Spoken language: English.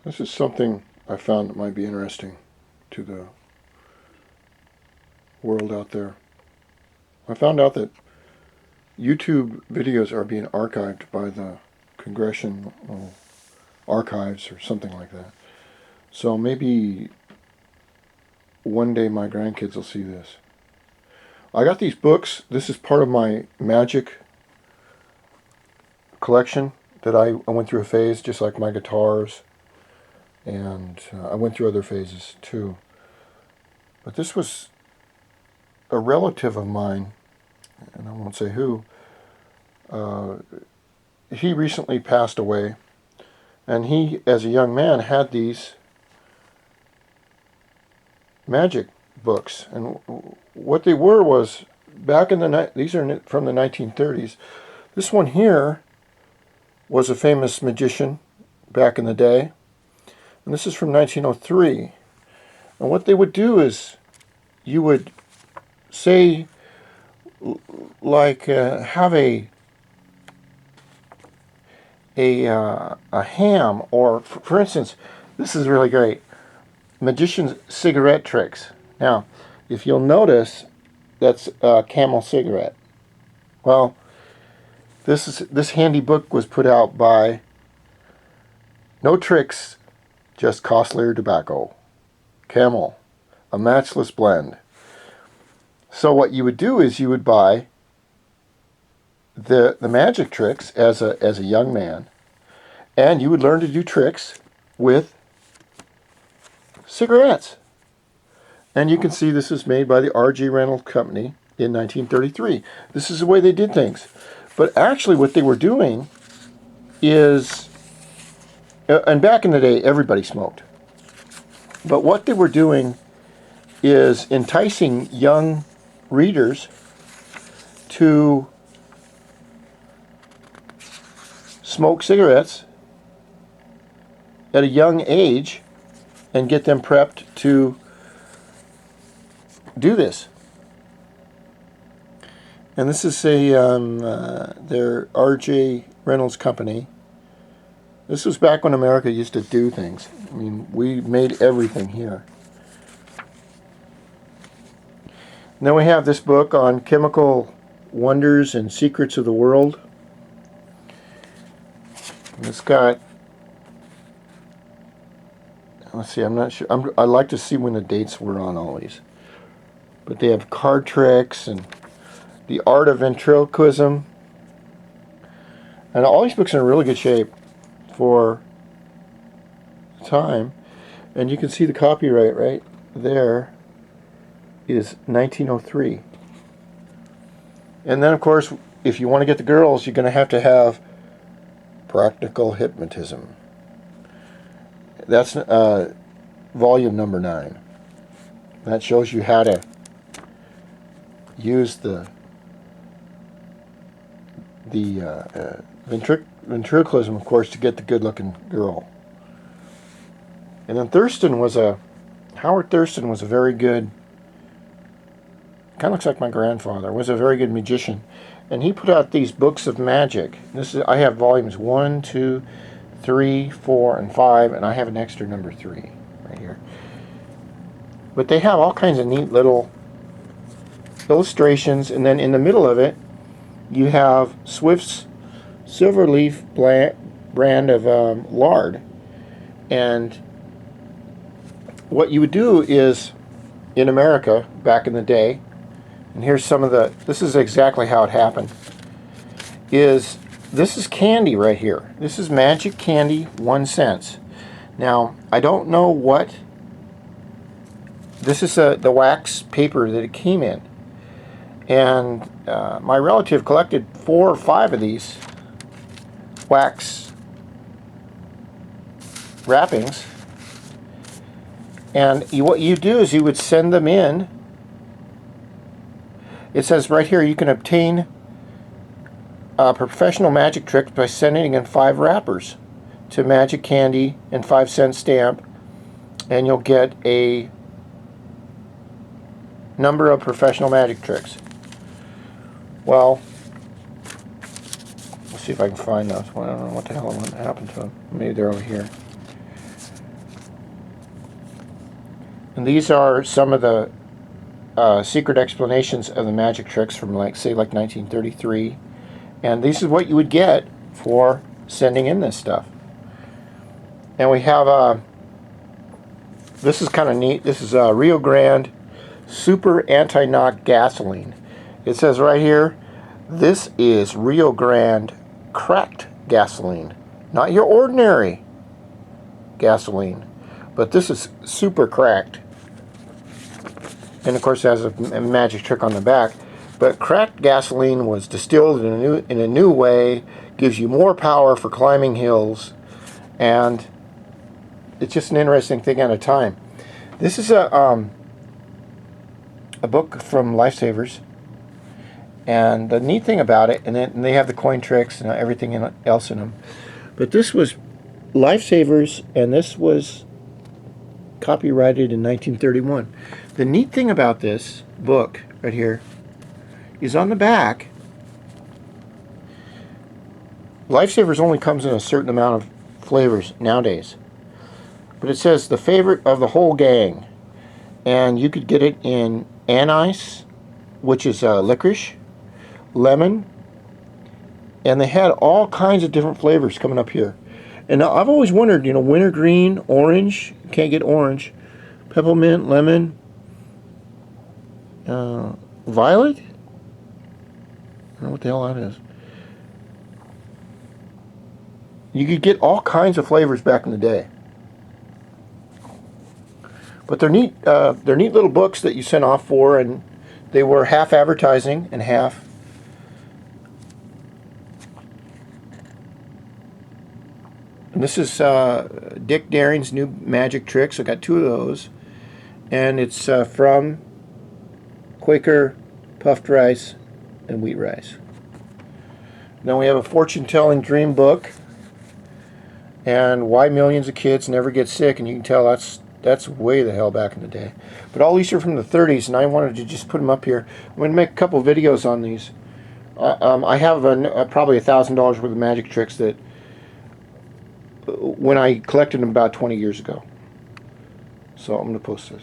This is something I found that might be interesting to the world out there. I found out that YouTube videos are being archived by the Congressional Archives or something like that. So maybe one day my grandkids will see this. I got these books. This is part of my magic collection that I went through a phase, just like my guitars. And I went through other phases too. But this was a relative of mine, and I won't say who. He recently passed away, and he, as a young man, had these magic books. And what they were was, back in the these are from the 1930s. This one here was a famous magician back in the day. And this is from 1903. And what they would do is, you would say, like, have a ham, or for instance, this is really great, magician's cigarette tricks. Now, if you'll notice, that's a Camel cigarette. Well, this handy book was put out by No Tricks, Just Costlier Tobacco. Camel, a matchless blend. So what you would do is you would buy the magic tricks as a young man, and you would learn to do tricks with cigarettes. And you can see this is made by the R.G. Reynolds Company in 1933. This is the way they did things. But actually what they were doing is, and back in the day everybody smoked, but what they were doing is enticing young readers to smoke cigarettes at a young age and get them prepped to do this. And this is their R.J. Reynolds Company. This was back when America used to do things. I mean, we made everything here. And then we have this book on chemical wonders and secrets of the world. And it's got, let's see, I'm not sure. I'd like to see when the dates were on all these. But they have card tricks and the art of ventriloquism. And all these books are in really good shape for the time. And you can see the copyright right there is 1903. And then, of course, if you want to get the girls, you're going to have Practical Hypnotism. That's volume number 9. That shows you how to use the ventriloquism, of course, to get the good-looking girl. And then Howard Thurston was a very good, kind of looks like my grandfather, was a very good magician. And he put out these books of magic. I have volumes 1, 2, 3, 4, and 5, and I have an extra number 3 right here. But they have all kinds of neat little illustrations, and then in the middle of it, you have Swift's Silverleaf brand of lard. And what you would do is, in America, back in the day, and here's some of this is exactly how it happened, this is candy right here. This is magic candy, 1 cent. Now, I don't know what, this is the wax paper that it came in. And my relative collected 4 or 5 of these wax wrappings. And what you do is you would send them in. It says right here, you can obtain professional magic tricks by sending in 5 wrappers to Magic Candy and 5-cent stamp, and you'll get a number of professional magic tricks. Well, let's see if I can find those. Well, I don't know what the hell happened to them. Maybe they're over here. And these are some of the secret explanations of the magic tricks from, like, say, like 1933. And this is what you would get for sending in this stuff. And we have, this is kind of neat. This is Rio Grande Super Anti-Knock Gasoline. It says right here, this is Rio Grande cracked gasoline. Not your ordinary gasoline, but this is super cracked. And of course it has a magic trick on the back. But cracked gasoline was distilled in a new way, gives you more power for climbing hills, and it's just an interesting thing at a time. This is a book from Lifesavers, and the neat thing about it, and they have the coin tricks and everything else in them. But this was Lifesavers, and this was copyrighted in 1931. The neat thing about this book right here is on the back, Lifesavers only comes in a certain amount of flavors nowadays. But it says the favorite of the whole gang. And you could get it in anise, which is licorice, lemon, and they had all kinds of different flavors coming up here. And now I've always wondered, wintergreen, orange, can't get orange, peppermint, lemon, violet? I don't know what the hell that is. You could get all kinds of flavors back in the day. But they're neat little books that you sent off for, and they were half advertising and half. And this is Dick Daring's new magic tricks. I got 2 of those, and it's from Quaker puffed rice and wheat rice. Then we have a fortune-telling dream book, and why millions of kids never get sick, and you can tell that's way the hell back in the day. But all these are from the 30s, and I wanted to just put them up here. I'm going to make a couple of videos on these. I have probably $1,000 worth of magic tricks that when I collected them about 20 years ago. So I'm going to post this.